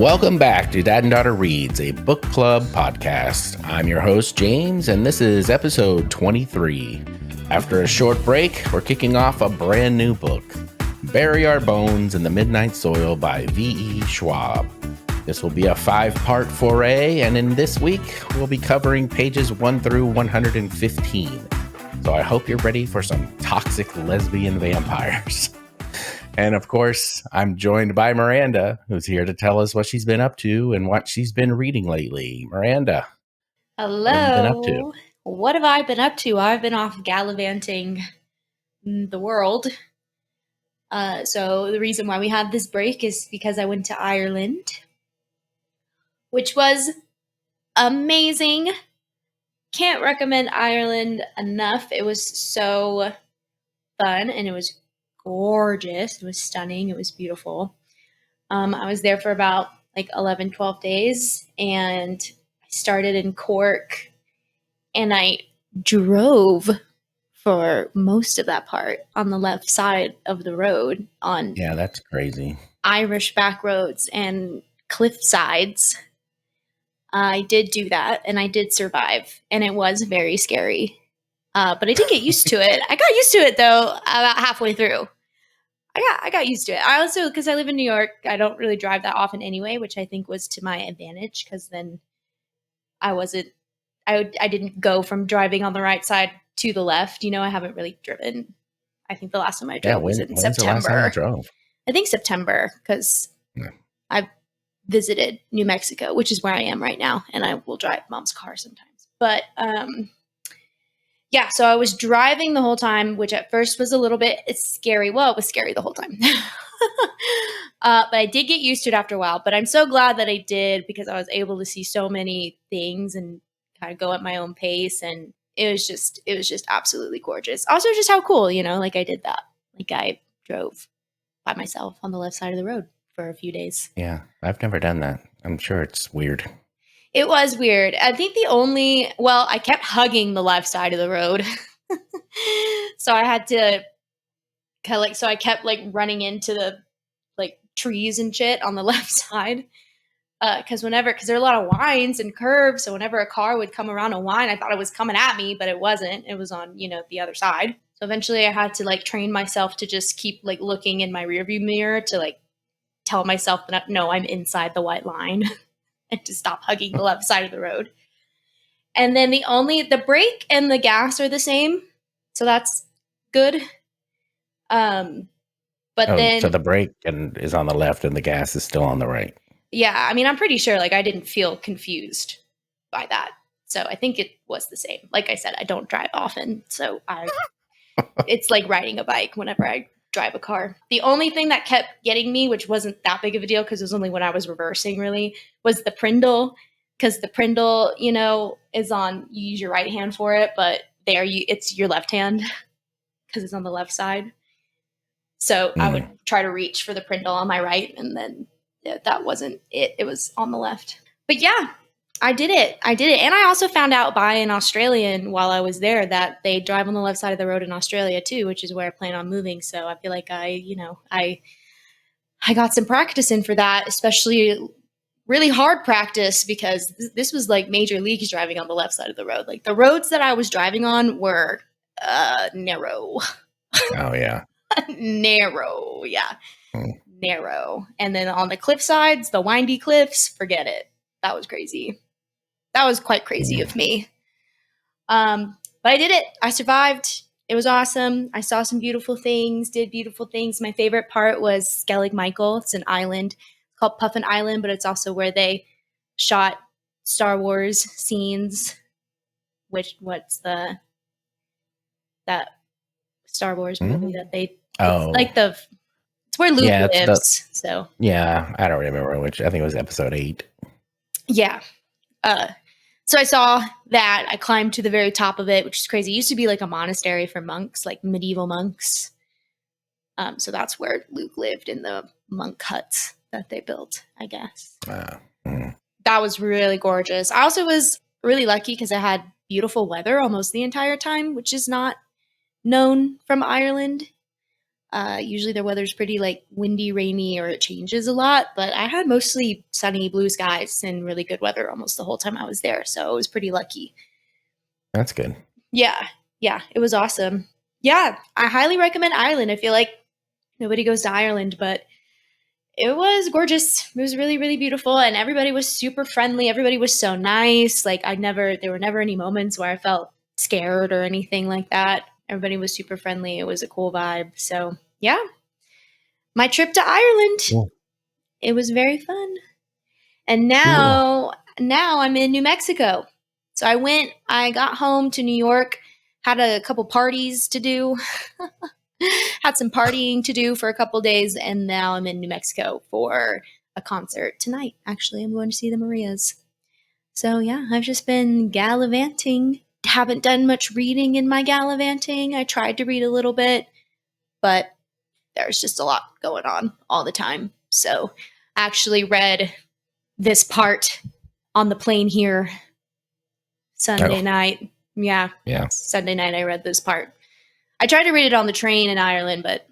Welcome back to Dad and Daughter Reads, a book club podcast. I'm your host, James, and this is episode 23. After a short break, we're kicking off a brand new book, Bury Our Bones in the Midnight Soil by V.E. Schwab. This will be a 5-part foray, and in this week, we'll be covering pages 1 through 115. So I hope you're ready for some toxic lesbian vampires. And of course, I'm joined by Miranda, who's here to tell us what she's been up to and what she's been reading lately. Miranda. Hello. What have you been up to? What have I been up to? I've been off gallivanting the world. So the reason why we had this break is because I went to Ireland, which was amazing. Can't recommend Ireland enough. It was so fun and it was gorgeous. It was stunning. It was beautiful. I was there for about 11, 12 days, and I started in Cork, and I drove for most of that part on the left side of the road on that's crazy. Irish back roads and cliff sides. I did do that, and I did survive, and it was very scary. But I did get used to it. I got used to it, though, about halfway through. I got used to it. I also, because I live in New York, I don't really drive that often anyway, which I think was to my advantage, because then I didn't go from driving on the right side to the left. I haven't really driven. I think the last time I drove was in September. The last time you drove? I think September, because I visited New Mexico, which is where I am right now, and I will drive Mom's car sometimes. But so I was driving the whole time, which at first was a little bit scary. Well, it was scary the whole time. But I did get used to it after a while. But I'm so glad that I did, because I was able to see so many things and kind of go at my own pace. And it was just absolutely gorgeous. Also, just how cool, I did that. I drove by myself on the left side of the road for a few days. Yeah, I've never done that. I'm sure it's weird. It was weird. I think I kept hugging the left side of the road. So I had to I kept running into the trees and shit on the left side. Because there are a lot of winds and curves. So whenever a car would come around a wind, I thought it was coming at me, but it wasn't. It was on, the other side. So eventually I had to train myself to just keep looking in my rearview mirror to tell myself that no, I'm inside the white line. And to stop hugging the left side of the road. And then the brake and the gas are the same. So that's good. So the brake is on the left and the gas is still on the right. Yeah. I mean, I'm pretty sure I didn't feel confused by that. So I think it was the same. Like I said, I don't drive often. So it's like riding a bike whenever I drive a car. The only thing that kept getting me, which wasn't that big of a deal because it was only when I was reversing really, was the Prindle. Because the Prindle, is on, you use your right hand for it, but it's your left hand because it's on the left side. So I would try to reach for the Prindle on my right, and then that wasn't it. It was on the left. But yeah, I did it. And I also found out by an Australian while I was there that they drive on the left side of the road in Australia too, which is where I plan on moving. So I feel like I got some practice in for that, especially really hard practice, because this was major leagues driving on the left side of the road. The roads that I was driving on were narrow. Oh, yeah. Narrow. Yeah. Narrow. And then on the cliff sides, the windy cliffs, forget it. That was crazy. That was quite crazy of me. But I did it. I survived. It was awesome. I saw some beautiful things, did beautiful things. My favorite part was Skellig Michael. It's an island called Puffin Island, but it's also where they shot Star Wars scenes. That Star Wars movie that they... It's where Luke lives. So yeah, I don't remember which. I think it was episode 8. Yeah. So I saw that. I climbed to the very top of it, which is crazy. It used to be a monastery for monks, medieval monks. So that's where Luke lived, in the monk huts that they built, I guess. That was really gorgeous. I also was really lucky because I had beautiful weather almost the entire time, which is not known from Ireland. Usually the weather's pretty like windy, rainy, or it changes a lot. But I had mostly sunny, blue skies and really good weather almost the whole time I was there. So I was pretty lucky. That's good. Yeah. Yeah. It was awesome. Yeah. I highly recommend Ireland. I feel like nobody goes to Ireland, but it was gorgeous. It was really, really beautiful. And everybody was super friendly. Everybody was so nice. Like there were never any moments where I felt scared or anything like that. Everybody was super friendly. It was a cool vibe. So yeah, my trip to Ireland, Cool. it was very fun. And Cool. now I'm in New Mexico. So I got home to New York, had a couple parties to do. Had some partying to do for a couple days, and now I'm in New Mexico for a concert tonight. Actually, I'm going to see the Marias. So yeah, I've just been gallivanting. Haven't done much reading in my gallivanting. I tried to read a little bit, but there's just a lot going on all the time. So I actually read this part on the plane here Sunday night. Yeah. Sunday night I read this part. I tried to read it on the train in Ireland, but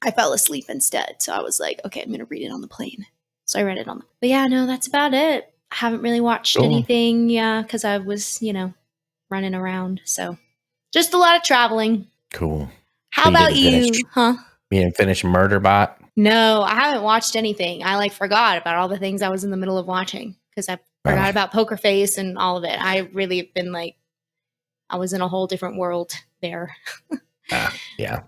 I fell asleep instead. So I was like, okay, I'm going to read it on the plane. So I read it but yeah, no, that's about it. I haven't really watched anything. Yeah. Cause I was, running around. So just a lot of traveling. Cool. How about you? Huh? You didn't finish Murderbot? No, I haven't watched anything. I forgot about all the things I was in the middle of watching because I forgot about Poker Face and all of it. I really have been I was in a whole different world there. Yeah.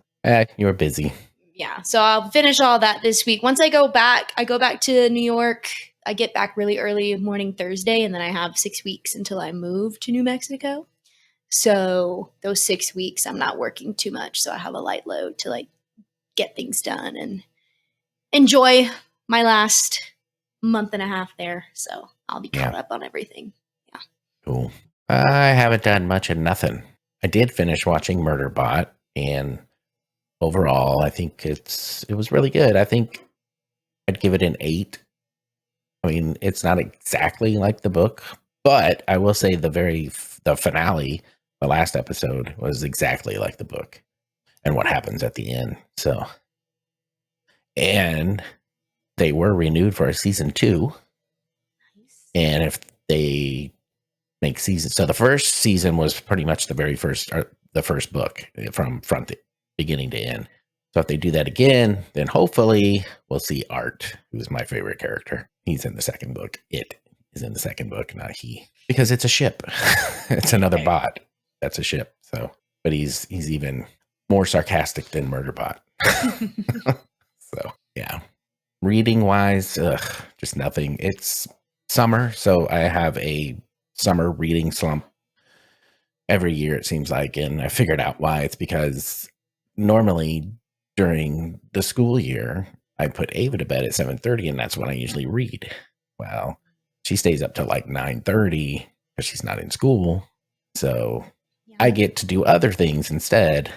You were busy. Yeah. So I'll finish all that this week. Once I go back to New York. I get back really early morning Thursday, and then I have 6 weeks until I move to New Mexico. So those 6 weeks, I'm not working too much. So I have a light load to get things done and enjoy my last month and a half there. So I'll be caught up on everything. Yeah. Cool. I haven't done much of nothing. I did finish watching Murderbot, and overall, I think it was really good. I think I'd give it an 8. I mean, it's not exactly like the book, but I will say the finale, the last episode, was exactly like the book and what happens at the end. So, and they were renewed for a season 2. And if they make so the first season was pretty much the first book from beginning to end. So if they do that again, then hopefully we'll see Art, who's my favorite character. He's in the second book. It is in the second book, not he, because it's a ship. It's another bot. That's a ship. So, but he's even more sarcastic than Murderbot. So yeah, reading wise, just nothing. It's summer, so I have a summer reading slump every year, it seems like, and I figured out why. It's because normally during the school year, I put Ava to bed at 7:30, and that's when I usually read. Well, she stays up till 9:30 because she's not in school. So I get to do other things instead.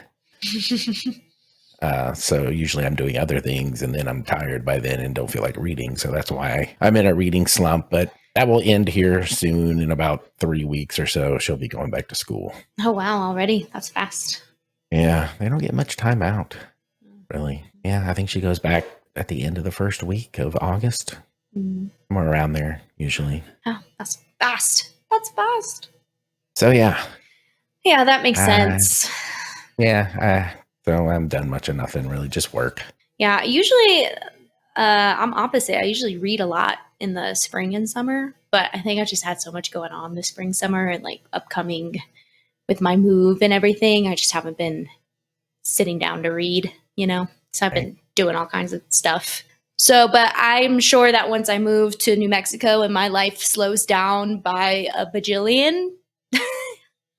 So usually I'm doing other things, and then I'm tired by then and don't feel like reading. So that's why I'm in a reading slump, but that will end here soon. In about 3 weeks or so, she'll be going back to school. Oh, wow. Already? That's fast. Yeah. They don't get much time out, really. Yeah. I think she goes back at the end of the first week of August. Somewhere around there, usually. Oh, that's fast. That's fast. So, yeah. Yeah, that makes sense. Yeah. So I haven't done much of nothing, really. Just work. Yeah. Usually, I'm opposite. I usually read a lot in the spring and summer, but I think I just had so much going on this spring, summer, and upcoming with my move and everything. I just haven't been sitting down to read, So I've been doing all kinds of stuff. So, but I'm sure that once I move to New Mexico and my life slows down by a bajillion,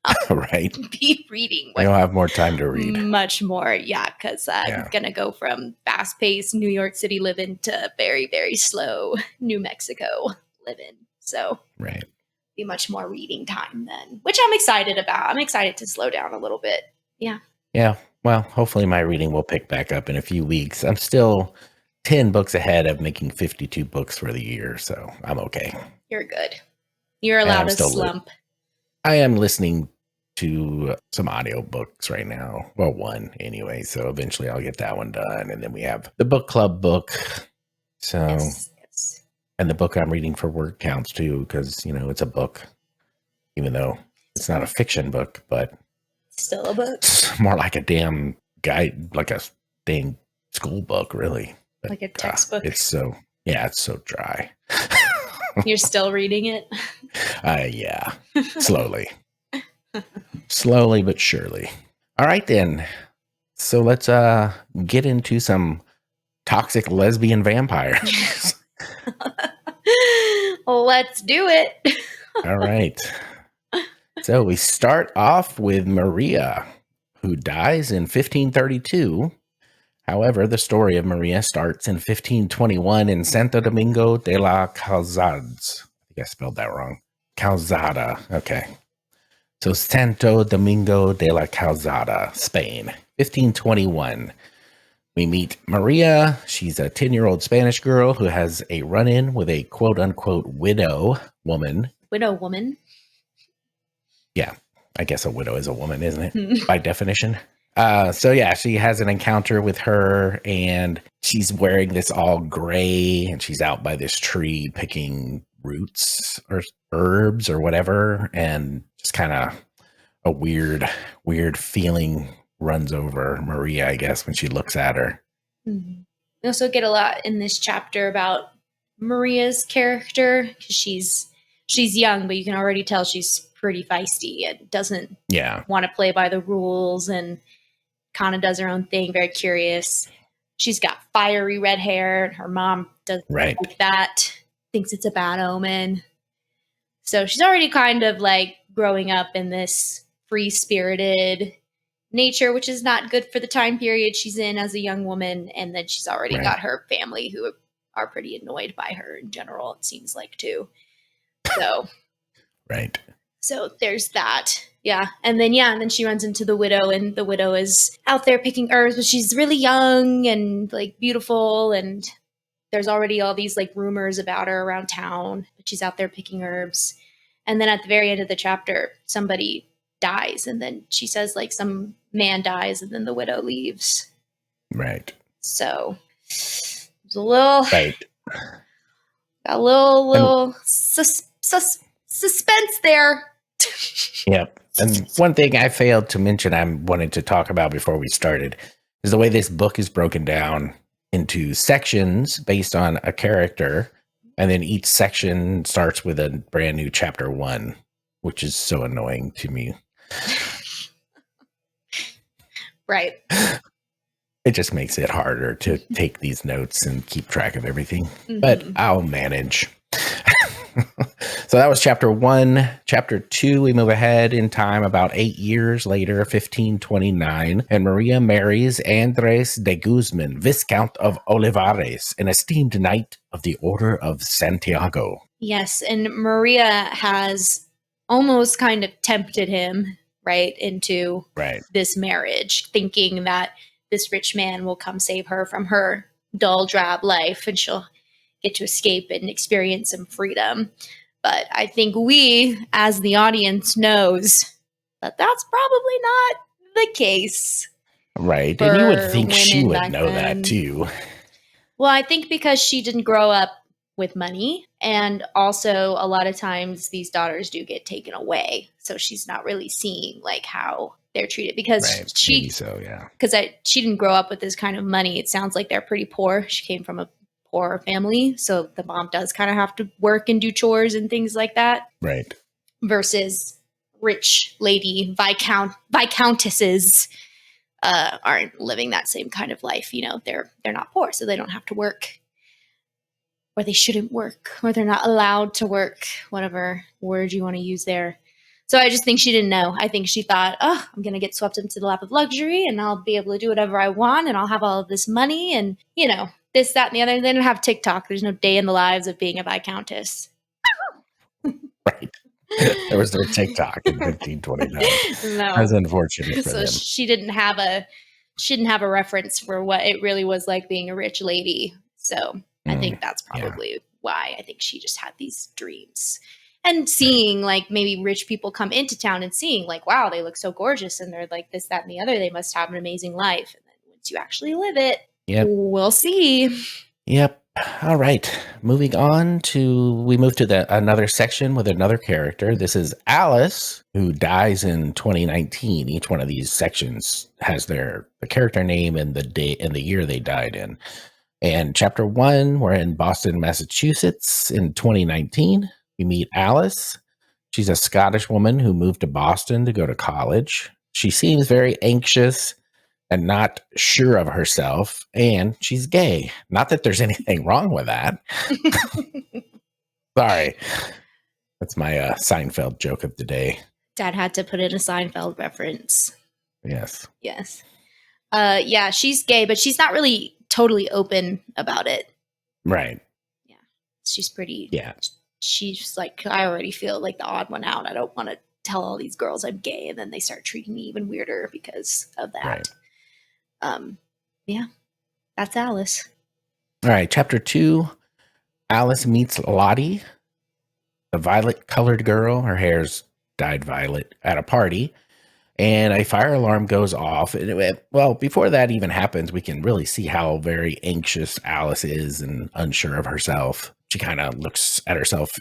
I'll be reading. You'll have more time to read. Much more, yeah, because I'm going to go from fast-paced New York City living to very, very slow New Mexico living. So be much more reading time then, which I'm excited about. I'm excited to slow down a little bit. Yeah. Yeah. Well, hopefully my reading will pick back up in a few weeks. I'm still 10 books ahead of making 52 books for the year, so I'm okay. You're good. You're allowed to slump. I am listening to some audiobooks right now. Well, one anyway. So eventually I'll get that one done. And then we have the book club book. So, Yes. and the book I'm reading for work counts too, because, it's a book, even though it's not a fiction book, but Still a book. it's more like a damn guide, like a dang school book, really. But, Like a textbook. It's so dry. You're still reading it? Yeah, slowly. Slowly but surely. All right, then. So let's get into some toxic lesbian vampires. Let's do it. All right. So we start off with Maria, who dies in 1532. However, the story of Maria starts in 1521 in Santo Domingo de la Calzadas. I think I spelled that wrong. Calzada. Okay. So Santo Domingo de la Calzada, Spain, 1521. We meet Maria. She's a 10-year-old Spanish girl who has a run-in with a quote-unquote widow woman. Widow woman? Yeah, I guess a widow is a woman, isn't it? By definition. She has an encounter with her, and she's wearing this all gray, and she's out by this tree picking roots or herbs or whatever, and just kind of a weird feeling runs over Maria, I guess, when she looks at her. Mm-hmm. We also get a lot in this chapter about Maria's character, because she's young, but you can already tell she's pretty feisty and doesn't want to play by the rules, and kind of does her own thing, very curious. She's got fiery red hair, and her mom doesn't like that, thinks it's a bad omen. So she's already kind of like growing up in this free-spirited nature, which is not good for the time period she's in as a young woman. And then she's already got her family who are pretty annoyed by her in general, it seems like, too. So, so there's that. Yeah. And then she runs into the widow, and the widow is out there picking herbs, but she's really young and like beautiful. And there's already all these like rumors about her around town, but she's out there picking herbs. And then at the very end of the chapter, somebody dies. And then she says like some man dies, and then the widow leaves. Right. So it's a little, got a little suspense there. Yep. And one thing I failed to mention I wanted to talk about before we started is the way this book is broken down into sections based on a character, and then each section starts with a brand new chapter 1, which is so annoying to me. Right. It just makes it harder to take these notes and keep track of everything, but I'll manage. So that was chapter 1. Chapter 2, we move ahead in time about 8 years later, 1529, and Maria marries Andres de Guzman, Viscount of Olivares, an esteemed knight of the Order of Santiago. Yes, and Maria has almost kind of tempted him, into this marriage, thinking that this rich man will come save her from her dull, drab life, and she'll get to escape and experience some freedom. But I think we, as the audience, knows that that's probably not the case. Right. And you would think she would know that too. Well, I think because she didn't grow up with money, and also a lot of times these daughters do get taken away. So she's not really seeing like how they're treated, because she didn't grow up with this kind of money. It sounds like they're pretty poor. She came from a poor family, so the mom does kind of have to work and do chores and things like that. Right. Versus rich lady viscountesses aren't living that same kind of life. They're not poor, so they don't have to work, or they shouldn't work, or they're not allowed to work, whatever word you want to use there. So I just think she didn't know. I think she thought, I'm going to get swept into the lap of luxury, and I'll be able to do whatever I want, and I'll have all of this money, and, this, that, and the other. They didn't have TikTok. There's no day in the lives of being a viscountess. Right. There was no TikTok in 1529. No. That's unfortunate for so them. She didn't have a reference for what it really was like being a rich lady. So I think that's probably why. I think she just had these dreams. And seeing like maybe rich people come into town and seeing like, wow, they look so gorgeous and they're like this, that, and the other. They must have an amazing life. And then once you actually live it, Yep. we'll see. Yep. All right. Moving on we move to another section with another character. This is Alice, who dies in 2019. Each one of these sections has the character name and the day and the year they died in. And chapter 1, we're in Boston, Massachusetts in 2019. We meet Alice. She's a Scottish woman who moved to Boston to go to college. She seems very anxious and not sure of herself, and she's gay. Not that there's anything wrong with that. Sorry. That's my Seinfeld joke of the day. Dad had to put in a Seinfeld reference. Yes. Yes. Yeah, she's gay, but she's not really totally open about it. Right. Yeah. She's pretty. Yeah. She's like, I already feel like the odd one out. I don't want to tell all these girls I'm gay, and then they start treating me even weirder because of that. Right. Yeah, that's Alice. All right, chapter 2, Alice meets Lottie, the violet-colored girl. Her hair's dyed violet at a party, and a fire alarm goes off. And well, before that even happens, we can really see how very anxious Alice is and unsure of herself. She kind of looks at herself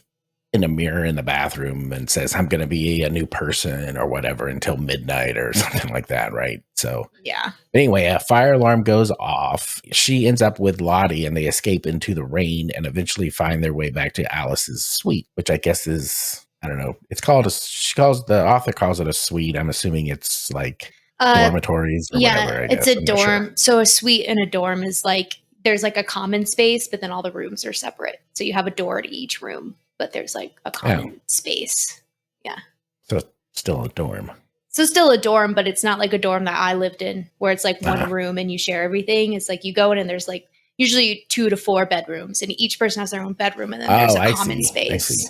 in a mirror in the bathroom and says, I'm going to be a new person or whatever until midnight or something like that, right? So, yeah. Anyway, a fire alarm goes off. She ends up with Lottie and they escape into the rain and eventually find their way back to Alice's suite, which I guess is, I don't know. The author calls it a suite. I'm assuming it's like dormitories or whatever. It's a dorm. Sure. So a suite and a dorm is like, there's like a common space, but then all the rooms are separate. So you have a door to each room, but there's like a common space. Yeah. So still a dorm. So still a dorm, but it's not like a dorm that I lived in where it's like one room and you share everything. It's like you go in and there's like usually 2 to 4 bedrooms and each person has their own bedroom and then there's a common space. I see.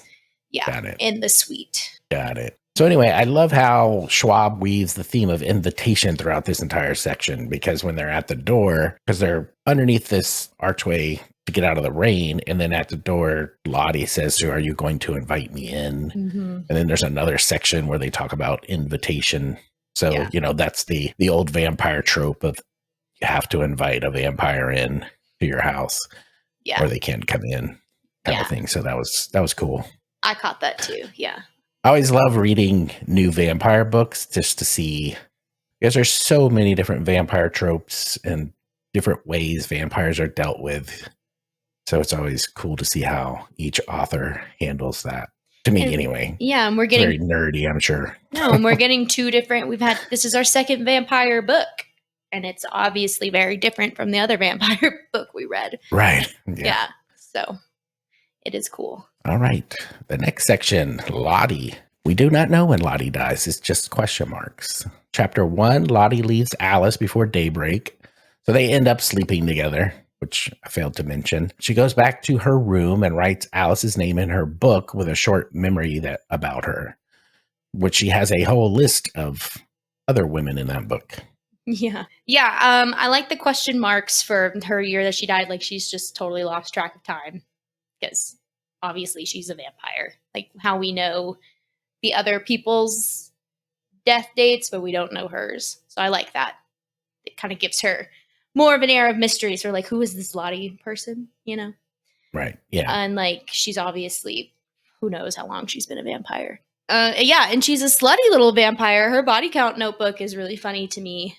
Yeah. Got it. In the suite. Got it. So anyway, I love how Schwab weaves the theme of invitation throughout this entire section, because when they're at the door, because they're underneath this archway to get out of the rain, and then at the door, Lottie says, so are you going to invite me in? Mm-hmm. And then there's another section where they talk about invitation. So, that's the old vampire trope of you have to invite a vampire in to your house or they can't come in kind of thing. So that was cool. I caught that too. Yeah. I always love reading new vampire books just to see, because there's so many different vampire tropes and different ways vampires are dealt with. So it's always cool to see how each author handles that. To me, anyway. Yeah, and we're getting very nerdy, I'm sure. No, and we're getting 2 different. This is our second vampire book, and it's obviously very different from the other vampire book we read. Right. Yeah. So it is cool. All right. The next section, Lottie. We do not know when Lottie dies. It's just question marks. Chapter 1, Lottie leaves Alice before daybreak. So they end up sleeping together, which I failed to mention. She goes back to her room and writes Alice's name in her book with a short memory about her, which she has a whole list of other women in that book. Yeah. Yeah. I like the question marks for her year that she died. Like she's just totally lost track of time because obviously she's a vampire. Like how we know the other people's death dates, but we don't know hers. So I like that. It kind of gives her more of an air of mystery. So like, who is this Lottie person, Right. Yeah. And like, she's obviously, who knows how long she's been a vampire. Yeah. And she's a slutty little vampire. Her body count notebook is really funny to me.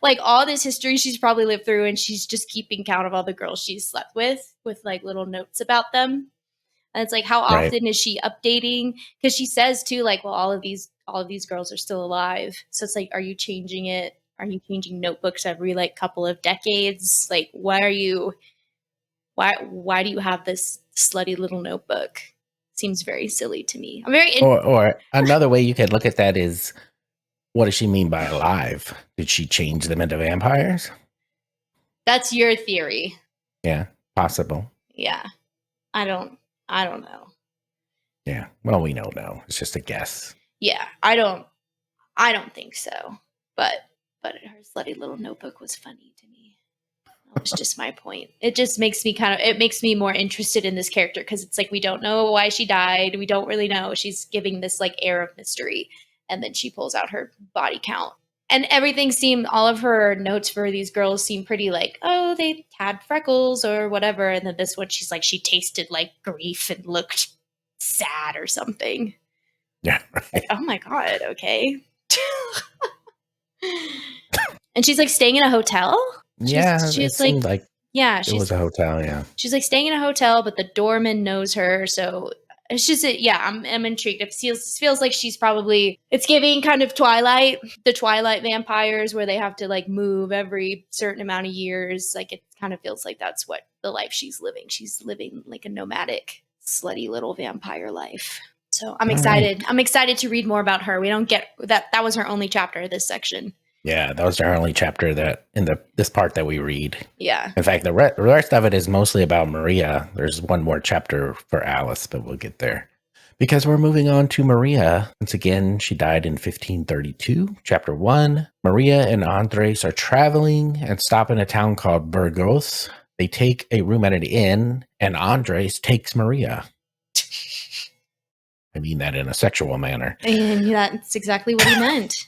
Like all this history she's probably lived through, and she's just keeping count of all the girls she's slept with like little notes about them. And it's like, how often is she updating? Because she says too, like, well, all of these girls are still alive. So it's like, are you changing it? Are you changing notebooks every like couple of decades? Like, why do you have this slutty little notebook? Seems very silly to me. I'm very or another way you could look at that is, what does she mean by alive? Did she change them into vampires? That's your theory. Yeah, possible. Yeah. I don't know. Yeah. Well, we don't know. It's just a guess. Yeah. I don't think so. But her slutty little notebook was funny to me. That was just my point. It just makes me it makes me more interested in this character because it's like we don't know why she died. We don't really know. She's giving this like air of mystery. And then she pulls out her body count. And everything seemed, all of her notes for these girls seem pretty like, oh, they had freckles or whatever. And then this one, she's like, she tasted like grief and looked sad or something. Yeah. Right. Like, oh my God, okay. And she's like staying in a hotel? It seemed like it was a hotel, yeah. She's like staying in a hotel, but the doorman knows her, so it's just I'm intrigued. It feels like she's probably, it's giving kind of Twilight, the Twilight vampires where they have to like move every certain amount of years. Like it kind of feels like that's what the life she's living. She's living like a nomadic, slutty little vampire life. So I'm excited. Right. I'm excited to read more about her. We don't get that. That was her only chapter, this section. Yeah, that was our only chapter that in this part that we read. Yeah. In fact, the rest of it is mostly about Maria. There's one more chapter for Alice, but we'll get there. Because we're moving on to Maria. Once again, she died in 1532. Chapter 1, Maria and Andres are traveling and stop in a town called Burgos. They take a room at an inn, and Andres takes Maria. I mean that in a sexual manner. And that's exactly what he meant.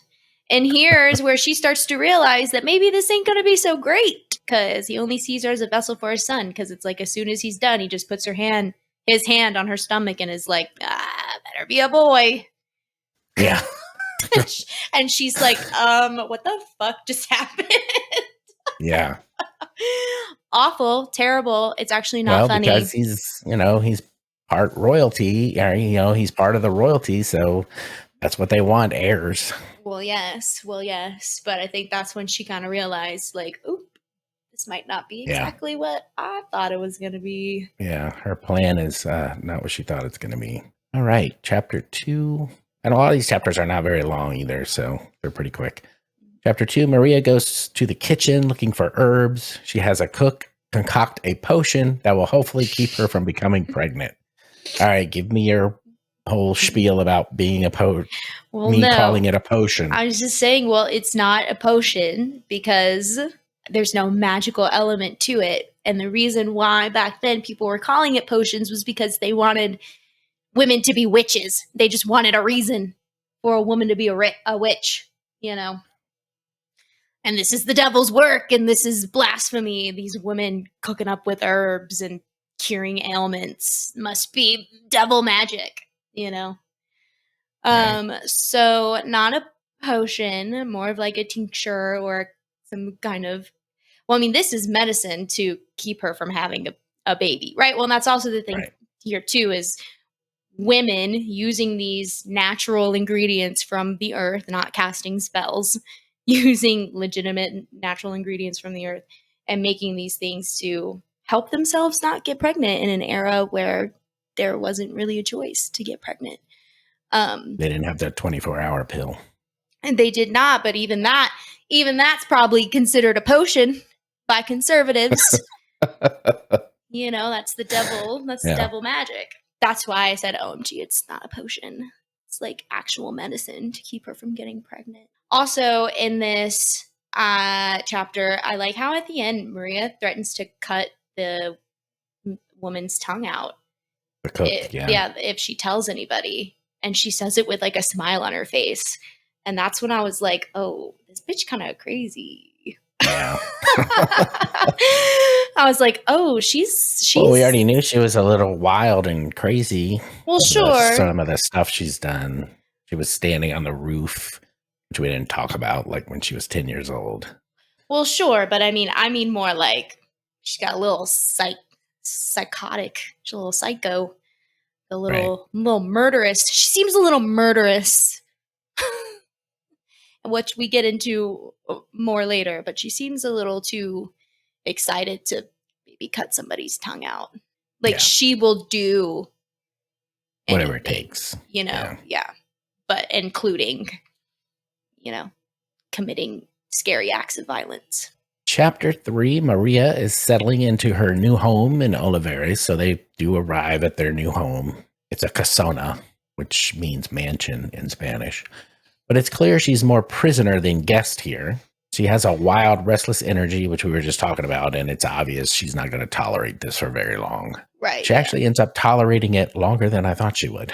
And here's where she starts to realize that maybe this ain't going to be so great because he only sees her as a vessel for his son. Because it's like as soon as he's done, he just puts his hand on her stomach and is like, better be a boy. Yeah. And she's like, what the fuck just happened? Yeah. Awful, terrible. It's actually not funny. Because he's part royalty. He's part of the royalty. So that's what they want, heirs. Well, yes. But I think that's when she kind of realized, like, oop, this might not be exactly what I thought it was going to be. Yeah, her plan is not what she thought it's going to be. All right, chapter 2. And a lot of these chapters are not very long either, so they're pretty quick. Chapter 2, Maria goes to the kitchen looking for herbs. She has a cook concoct a potion that will hopefully keep her from becoming pregnant. All right, give me your whole spiel about being calling it a potion. I was just saying, well, it's not a potion because there's no magical element to it. And the reason why back then people were calling it potions was because they wanted women to be witches. They just wanted a reason for a woman to be a witch, And this is the devil's work, and this is blasphemy. These women cooking up with herbs and curing ailments must be devil magic. Right. So not a potion, more of like a tincture or some kind of, this is medicine to keep her from having a baby, right? Well, and that's also the thing here too, is women using these natural ingredients from the earth, not casting spells, using legitimate natural ingredients from the earth and making these things to help themselves not get pregnant in an era where there wasn't really a choice to get pregnant. They didn't have that 24-hour pill. And they did not, but even that's probably considered a potion by conservatives. That's the devil. That's the devil magic. That's why I said, OMG, it's not a potion. It's like actual medicine to keep her from getting pregnant. Also, in this chapter, I like how at the end, Maria threatens to cut the woman's tongue out. The cook, if she tells anybody. And she says it with like a smile on her face. And that's when I was like, oh, this bitch kind of crazy. Yeah. I was like, oh, she's. Well, we already knew she was a little wild and crazy. Well, sure. Some of the stuff she's done. She was standing on the roof, which we didn't talk about, like when she was 10 years old. Well, sure. But I mean more like she's got a little psychotic. She's a little psycho. A little murderous. She seems a little murderous, which we get into more later, but she seems a little too excited to maybe cut somebody's tongue out. Like she will do whatever it takes, but including, committing scary acts of violence. Chapter 3, Maria is settling into her new home in Olivares, so they do arrive at their new home. It's a casona, which means mansion in Spanish. But it's clear she's more prisoner than guest here. She has a wild, restless energy, which we were just talking about, and it's obvious she's not going to tolerate this for very long. Right. She actually ends up tolerating it longer than I thought she would.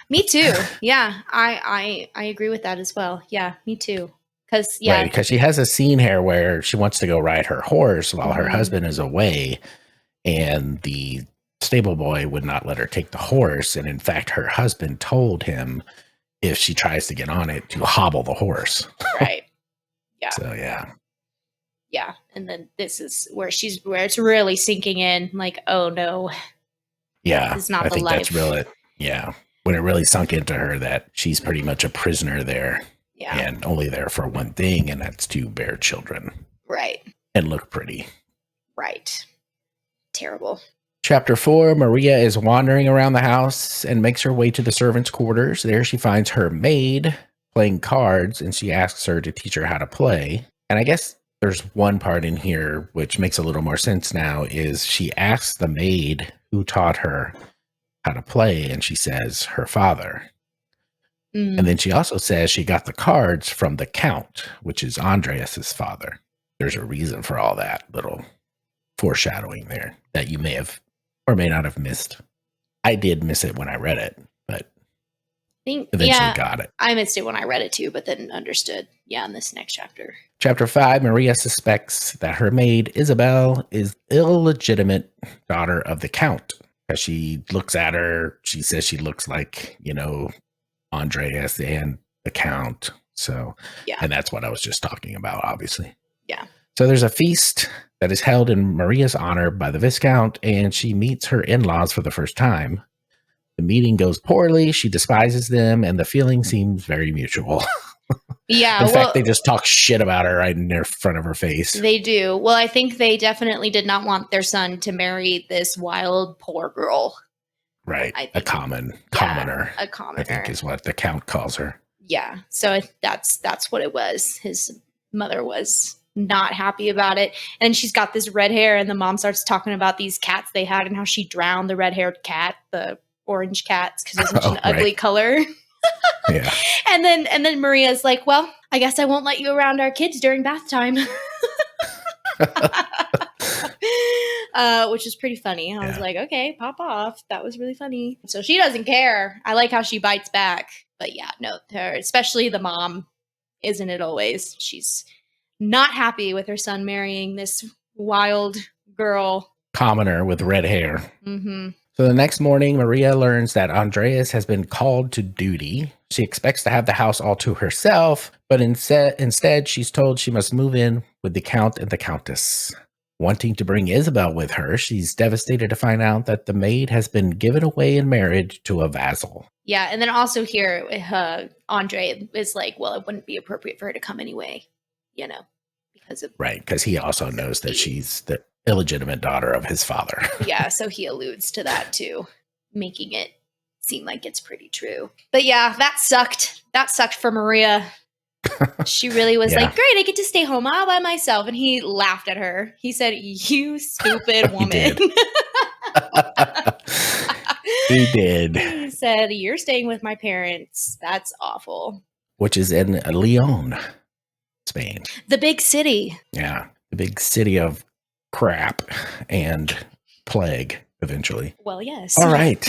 Me too. Yeah, I agree with that as well. Yeah, me too. Because Right, because she has a scene here where she wants to go ride her horse while her husband is away, and the stable boy would not let her take the horse. And in fact, her husband told him if she tries to get on it to hobble the horse. Right. Yeah. So yeah. And then this is where it's really sinking in. Like, oh no. Yeah, This is not I the think life. that's really when it really sunk into her that she's pretty much a prisoner there. Yeah. And only there for one thing, and that's to bear children. Right. And look pretty. Right. Terrible. Chapter 4, Maria is wandering around the house and makes her way to the servants' quarters. There she finds her maid playing cards, and she asks her to teach her how to play. And I guess there's one part in here which makes a little more sense now, is she asks the maid who taught her how to play, and she says her father. And then she also says she got the cards from the Count, which is Andreas's father. There's a reason for all that little foreshadowing there that you may have or may not have missed. I did miss it when I read it, but eventually got it. I missed it when I read it too, but then understood. Yeah, in this next chapter. Chapter 5, Maria suspects that her maid, Isabel, is illegitimate daughter of the Count. As she looks at her, she says she looks like, Andreas and the Count. So, and that's what I was just talking about, obviously. Yeah. So there's a feast that is held in Maria's honor by the Viscount, and she meets her in-laws for the first time. The meeting goes poorly. She despises them, and the feeling seems very mutual. Yeah. In fact, they just talk shit about her right in front of her face. They do. Well, I think they definitely did not want their son to marry this wild, poor girl. Right. A commoner. A commoner. I think is what the Count calls her. Yeah. So that's what it was. His mother was not happy about it. And she's got this red hair, and the mom starts talking about these cats they had and how she drowned the red-haired cat, the orange cats, because it was such an ugly color. Yeah. And then Maria's like, well, I guess I won't let you around our kids during bath time. Which is pretty funny. I was like, okay, pop off. That was really funny. So she doesn't care. I like how she bites back. But yeah, no, her, especially the mom, isn't it always? She's not happy with her son marrying this wild girl. Commoner with red hair. Mm-hmm. So the next morning, Maria learns that Andreas has been called to duty. She expects to have the house all to herself, but instead she's told she must move in with the Count and the Countess. Wanting to bring Isabel with her, she's devastated to find out that the maid has been given away in marriage to a vassal. Yeah, and then also here, Andre is like, well, it wouldn't be appropriate for her to come anyway, because of... Right, because he also knows that she's the illegitimate daughter of his father. Yeah, so he alludes to that too, making it seem like it's pretty true. But yeah, that sucked. That sucked for Maria. She really was like, great, I get to stay home all by myself. And he laughed at her. He said, you stupid woman. He did. He said, you're staying with my parents. That's awful. Which is in Leon, Spain. The big city. Yeah, the big city of crap and plague eventually. Well, yes. All right.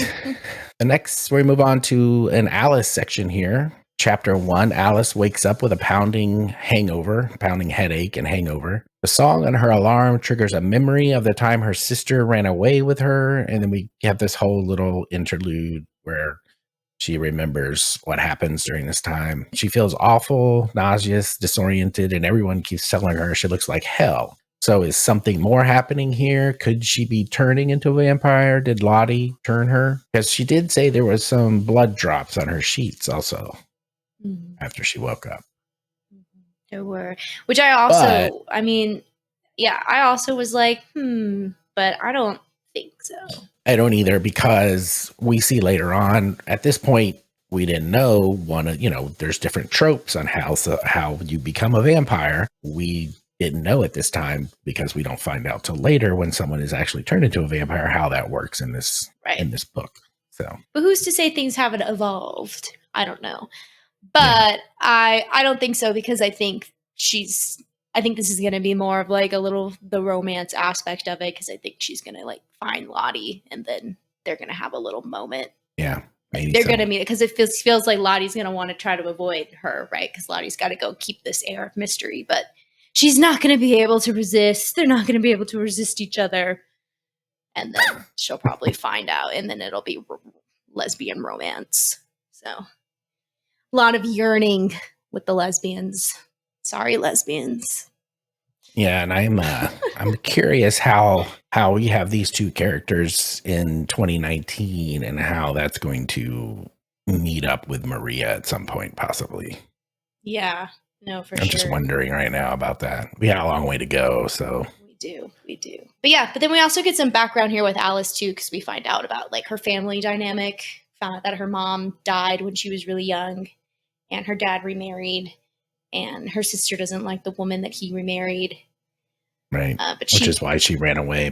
The next, we move on to an Alice section here. Chapter 1, Alice wakes up with a pounding headache and hangover. The song on her alarm triggers a memory of the time her sister ran away with her. And then we have this whole little interlude where she remembers what happens during this time. She feels awful, nauseous, disoriented, and everyone keeps telling her she looks like hell. So is something more happening here? Could she be turning into a vampire? Did Lottie turn her? Because she did say there was some blood drops on her sheets also after she woke up. There were. Which I also, I also was like, but I don't think so. I don't either, because we see later on, at this point, we didn't know there's different tropes on how you become a vampire. We didn't know at this time because we don't find out till later when someone is actually turned into a vampire how that works in this book. So, but who's to say things haven't evolved? I don't know, but I don't think so, because I think she's I think this is going to be more of like the romance aspect of it, because I think she's going to like find Lottie and then they're going to have a little moment. Yeah. Maybe they're going to meet it, because it feels like Lottie's going to want to try to avoid her, right? Because Lottie's got to go keep this air of mystery, but she's not going to be able to resist. They're not going to be able to resist each other. And then she'll probably find out, and then it'll be lesbian romance. So a lot of yearning with the lesbians. Sorry, lesbians. Yeah, and I'm curious how we have these two characters in 2019 and how that's going to meet up with Maria at some point, possibly. Yeah, no, for I'm just wondering right now about that. We got a long way to go, so we do. But then we also get some background here with Alice too, because we find out about like her family dynamic. Found out that her mom died when she was really young, and her dad remarried, and her sister doesn't like the woman that he remarried. Right. Which is why she ran away.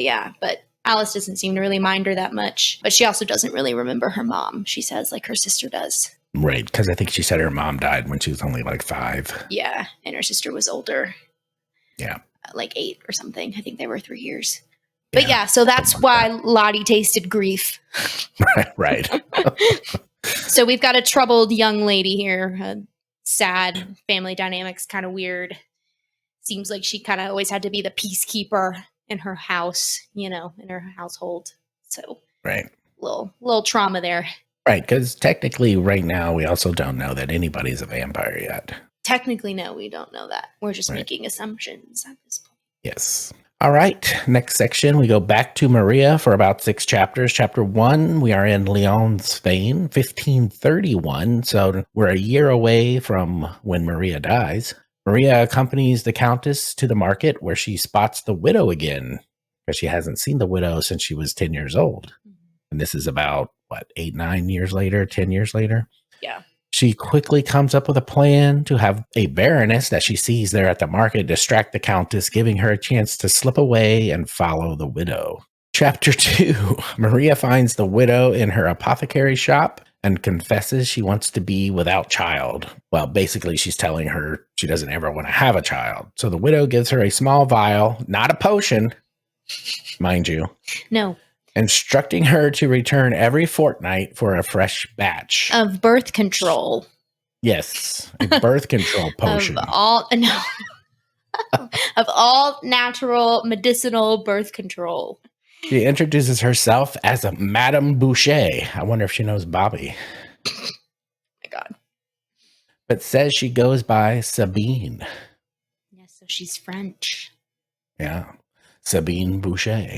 Yeah. But Alice doesn't seem to really mind her that much. But she also doesn't really remember her mom, she says, like her sister does. Right. Because I think she said her mom died when she was only like 5. Yeah. And her sister was older. Yeah. Like 8 or something. I think they were 3 years. But yeah, so that's why Lottie tasted grief. Right. So we've got a troubled young lady here. Sad family dynamics, kind of weird. Seems like she kind of always had to be the peacekeeper in her house, in her household. So, right. Little trauma there. Right, because technically right now we also don't know that anybody's a vampire yet. Technically, no, we don't know that. We're just making assumptions at this point. Yes. All right, next section, we go back to Maria for about 6 chapters. Chapter 1, we are in Lyon, Spain, 1531, so we're a year away from when Maria dies. Maria accompanies the Countess to the market where she spots the widow again, because she hasn't seen the widow since she was 10 years old. Mm-hmm. And this is about, 8, 9 years later, 10 years later? Yeah. She quickly comes up with a plan to have a baroness that she sees there at the market distract the Countess, giving her a chance to slip away and follow the widow. Chapter 2, Maria finds the widow in her apothecary shop and confesses she wants to be without child. Well, basically, she's telling her she doesn't ever want to have a child. So the widow gives her a small vial, not a potion, mind you. No. Instructing her to return every fortnight for a fresh batch. Of birth control. Yes, a birth control potion. Of all natural medicinal birth control. She introduces herself as a Madame Boucher. I wonder if she knows Bobby. My God. But says she goes by Sabine. Yes, so she's French. Yeah. Sabine Boucher.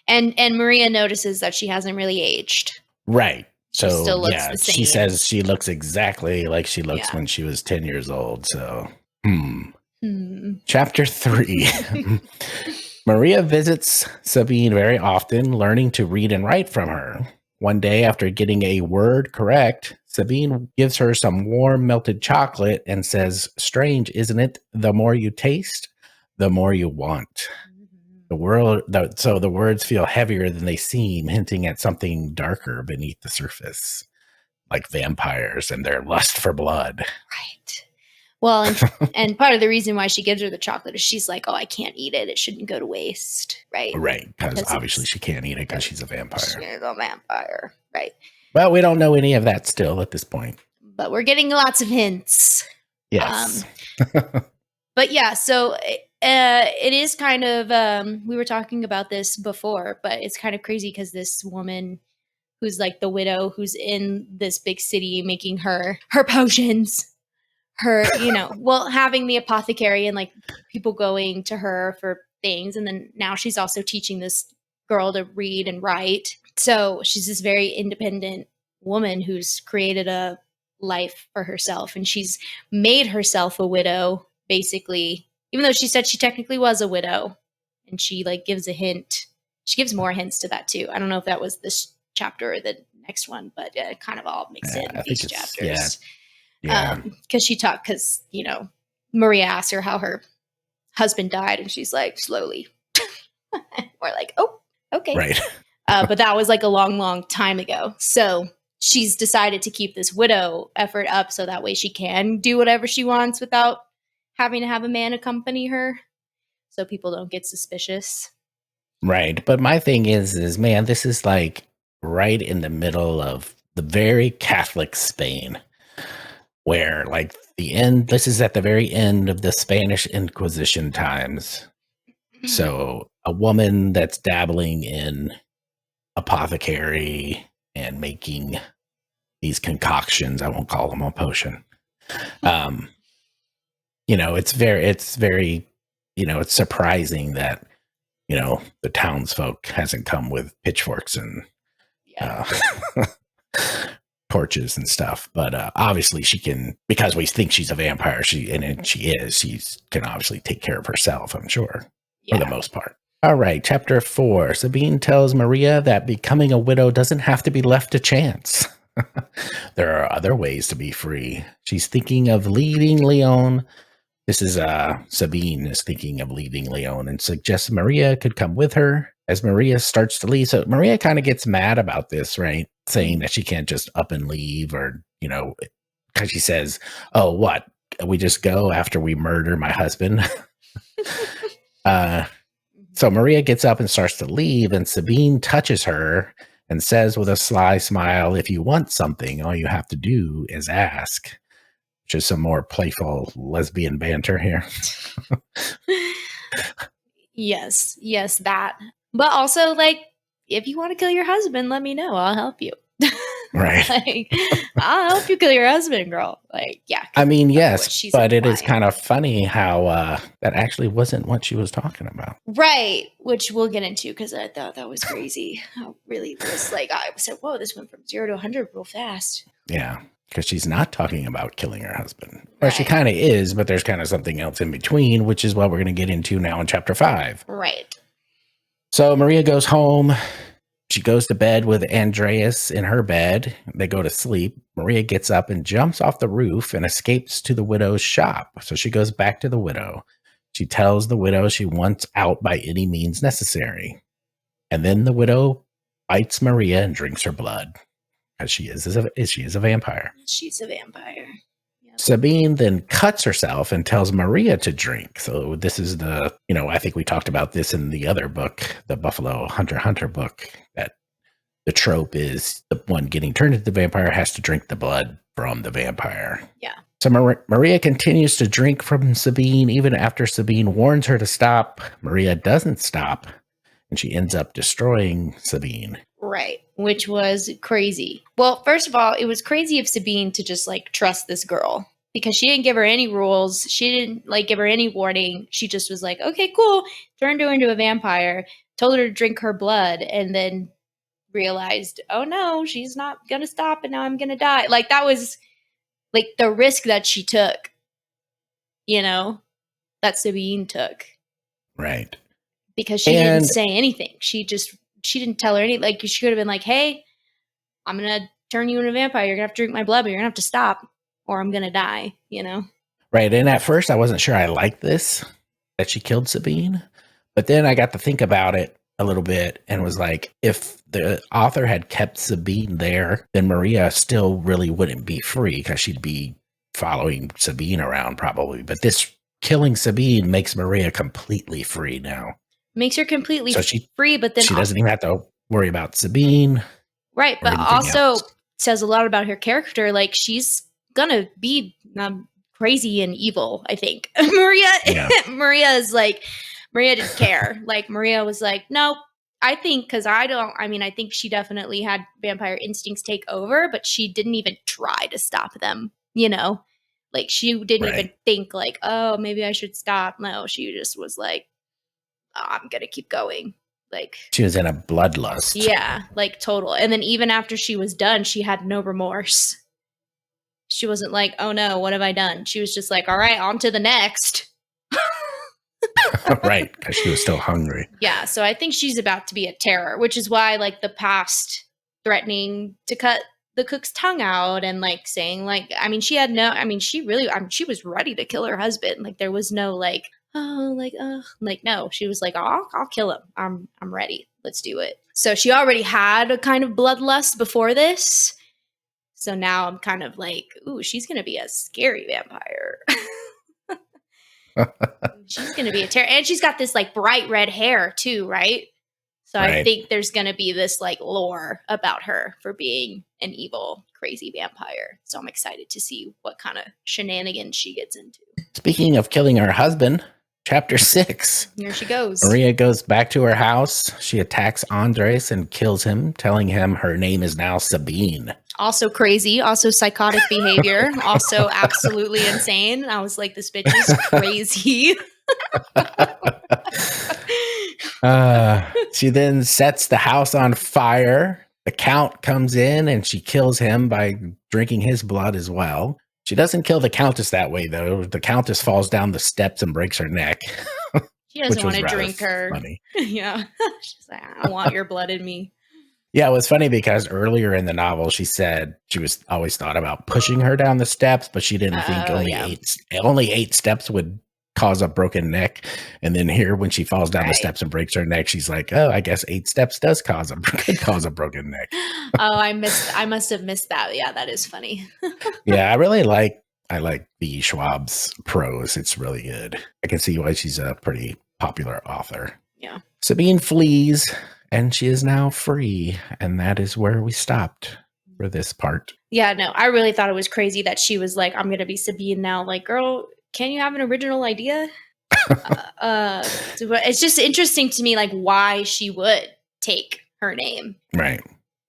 And Maria notices that she hasn't really aged. Right. She still looks the same. She says she looks exactly like she looks when she was 10 years old. So, Chapter 3. Maria visits Sabine very often, learning to read and write from her. One day, after getting a word correct, Sabine gives her some warm melted chocolate and says, "Strange, isn't it? The more you taste, the more you want." So the words feel heavier than they seem, hinting at something darker beneath the surface, like vampires and their lust for blood. Right. Well, and part of the reason why she gives her the chocolate is she's like, "Oh, I can't eat it. It shouldn't go to waste." Right. Right. Because obviously she can't eat it because she's a vampire. She's a vampire. Right. Well, we don't know any of that still at this point. But we're getting lots of hints. Yes. But yeah, so it is kind of, we were talking about this before, but it's kind of crazy because this woman who's like the widow who's in this big city making her potions, having the apothecary and like people going to her for things. And then now she's also teaching this girl to read and write. So she's this very independent woman who's created a life for herself, and she's made herself a widow, basically, even though she said she technically was a widow. And she like gives a hint. She gives more hints to that too. I don't know if that was this chapter or the next one, but it kind of all mixed in these chapters. Yeah. Because Maria asked her how her husband died, and she's like, slowly. We're like, oh, okay. Right. But that was like a long, long time ago. So she's decided to keep this widow effort up so that way she can do whatever she wants without having to have a man accompany her, so people don't get suspicious. Right. But my thing is, man, this is like right in the middle of the very Catholic Spain, where like this is at the very end of the Spanish Inquisition times. So a woman that's dabbling in apothecary and making these concoctions, I won't call them a potion. It's very, it's surprising that, the townsfolk hasn't come with pitchforks and torches and stuff. But obviously she can, because we think she's a vampire, she can obviously take care of herself, I'm sure, for the most part. All right, chapter 4. Sabine tells Maria that becoming a widow doesn't have to be left to chance. There are other ways to be free. She's thinking of leaving Leon. This is Sabine is thinking of leaving Leon and suggests Maria could come with her as Maria starts to leave. So Maria kind of gets mad about this, right? Saying that she can't just up and leave, or, because she says, oh, what? We just go after we murder my husband? So Maria gets up and starts to leave, and Sabine touches her and says with a sly smile, if you want something, all you have to do is ask. Which is some more playful lesbian banter here. Yes, that. But also, like, if you want to kill your husband, let me know. I'll help you. Right. Like, I'll help you kill your husband, girl. Like, yeah. I mean, yes, but implying. it is kind of funny how that actually wasn't what she was talking about. Right, which we'll get into, because I thought that was crazy. How really was like, I said, whoa, this went from 0 to 100 real fast. Yeah, because she's not talking about killing her husband. Or she kind of is, but there's kind of something else in between, which is what we're going to get into now in chapter 5. Right. So Maria goes home. She goes to bed with Andreas in her bed. They go to sleep. Maria gets up and jumps off the roof and escapes to the widow's shop. So she goes back to the widow. She tells the widow she wants out by any means necessary. And then the widow bites Maria and drinks her blood, because she is a vampire. She's a vampire. Yep. Sabine then cuts herself and tells Maria to drink. So this is the, I think we talked about this in the other book, the Buffalo Hunter book, that the trope is the one getting turned into the vampire has to drink the blood from the vampire. Yeah. So Maria continues to drink from Sabine even after Sabine warns her to stop. Maria doesn't stop, and she ends up destroying Sabine. Right, which was crazy. Well, first of all, it was crazy of Sabine to just like trust this girl, because she didn't give her any rules. She didn't like give her any warning. She just was like, okay, cool. Turned her into a vampire, told her to drink her blood, and then realized, oh no, she's not going to stop, and now I'm going to die. Like, that was like the risk that she took, that Sabine took. Right. Because she didn't say anything. She didn't tell her anything. Like, she could have been like, hey, I'm going to turn you into a vampire. You're going to have to drink my blood, but you're going to have to stop, or I'm going to die, Right. And at first I wasn't sure I liked this, that she killed Sabine. But then I got to think about it a little bit and was like, if the author had kept Sabine there, then Maria still really wouldn't be free, because she'd be following Sabine around probably. But this killing Sabine makes Maria completely free now. Makes her completely free, but then she doesn't even have to worry about Sabine. Right, but also says a lot about her character. Like, she's gonna be crazy and evil, I think. Maria is like, Maria didn't care. Like, Maria was like, no, I think she definitely had vampire instincts take over, but she didn't even try to stop them, Like, she didn't even think like, oh, maybe I should stop. No, she just was like, oh, I'm gonna keep going. Like, she was in a bloodlust. Yeah, like, total. And then even after she was done, she had no remorse. She wasn't like, oh no, what have I done? She was just like, all right, on to the next. Right, because she was still hungry. Yeah, so I think she's about to be a terror, which is why, like, the past threatening to cut the cook's tongue out and, like, saying, like, she was ready to kill her husband. Like, there was no, like, oh, like, no, she was like, oh, I'll kill him. I'm ready. Let's do it. So she already had a kind of bloodlust before this. So now I'm kind of like, ooh, she's going to be a scary vampire. She's going to be a terror. And she's got this like bright red hair too, right? So Right. I think there's going to be this like lore about her for being an evil, crazy vampire. So I'm excited to see what kind of shenanigans she gets into. Speaking of killing her husband, chapter 6. Here she goes. Maria goes back to her house. She attacks Andres and kills him, telling him her name is now Sabine. Also crazy, also psychotic behavior, also absolutely insane. I was like, this bitch is crazy. She then sets the house on fire. The Count comes in and she kills him by drinking his blood as well. She doesn't kill the Countess that way, though. The Countess falls down the steps and breaks her neck. She doesn't want to drink her. Funny. Yeah. She's like, I want your blood in me. Yeah, it was funny because earlier in the novel, she said she was always thought about pushing her down the steps, but she didn't think only 8 steps would cause a broken neck. And then here, when she falls down the steps and breaks her neck, she's like, "Oh, I guess 8 steps does cause a broken neck." Oh, I must have missed that. Yeah, that is funny. Yeah, I like the Schwab's prose. It's really good. I can see why she's a pretty popular author. Yeah. Sabine flees. And she is now free. And that is where we stopped for this part. Yeah, no, I really thought it was crazy that she was like, I'm going to be Sabine now. Like, girl, can you have an original idea? It's just interesting to me, like, why she would take her name. Right.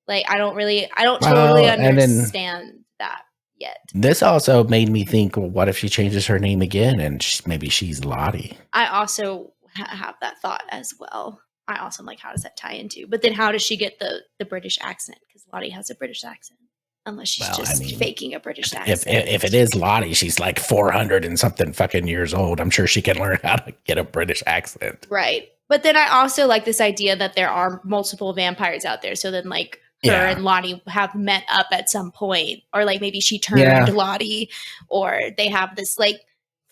Like, I don't totally understand that yet. This also made me think, well, what if she changes her name again and maybe she's Lottie? I also have that thought as well. I also am like, how does that tie into? But then how does she get the British accent? Because Lottie has a British accent. Unless she's faking a British accent. If it is Lottie, she's like 400 and something fucking years old. I'm sure she can learn how to get a British accent. Right. But then I also like this idea that there are multiple vampires out there. So then like her and Lottie have met up at some point. Or like maybe she turned Lottie. Or they have this like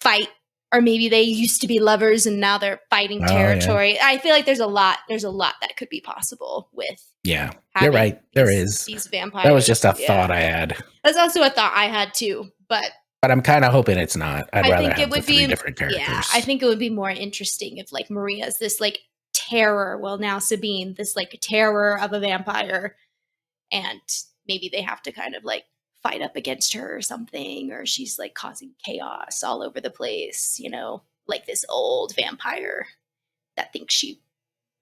fight. Or maybe they used to be lovers and now they're fighting territory. Yeah. I feel like there's a lot that could be possible with. Yeah, you're right. There is. These vampires. That was just a thought I had. That's also a thought I had too. But I'm kind of hoping it's not. I'd rather have the 3 different characters. Yeah, I think it would be more interesting if like Maria's this like terror. Well, now Sabine, this like terror of a vampire. And maybe they have to kind of like fight up against her or something, or she's like causing chaos all over the place, you know, like this old vampire that thinks she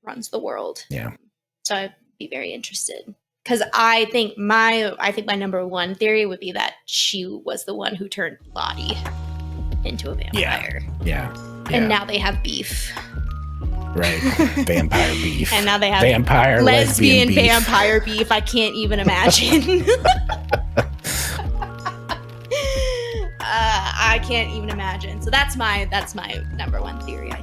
runs the world. Yeah. So I'd be very interested because I think my number one theory would be that she was the one who turned Lottie into a vampire. Yeah. And now they have beef. Right. Vampire beef. And now they have vampire lesbian beef. Vampire beef. I can't even imagine. I can't even imagine. So that's my number one theory, I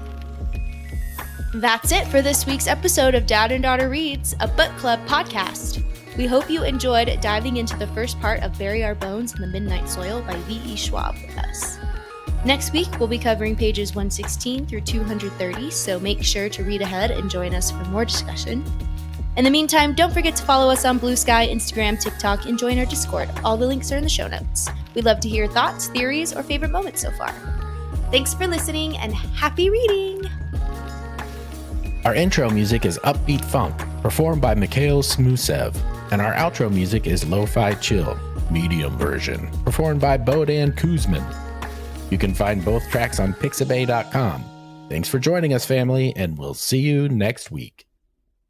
think. That's it for this week's episode of Dad and Daughter Reads, a book club podcast. We hope you enjoyed diving into the first part of Bury Our Bones in the Midnight Soil by V.E. Schwab with us. Next week, we'll be covering pages 116 through 230, so make sure to read ahead and join us for more discussion. In the meantime, don't forget to follow us on Blue Sky, Instagram, TikTok, and join our Discord. All the links are in the show notes. We'd love to hear your thoughts, theories, or favorite moments so far. Thanks for listening, and happy reading! Our intro music is Upbeat Funk, performed by Mikhail Smusev, and our outro music is Lo-Fi Chill, medium version, performed by Bodan Kuzmin. You can find both tracks on pixabay.com. Thanks for joining us, family, and we'll see you next week.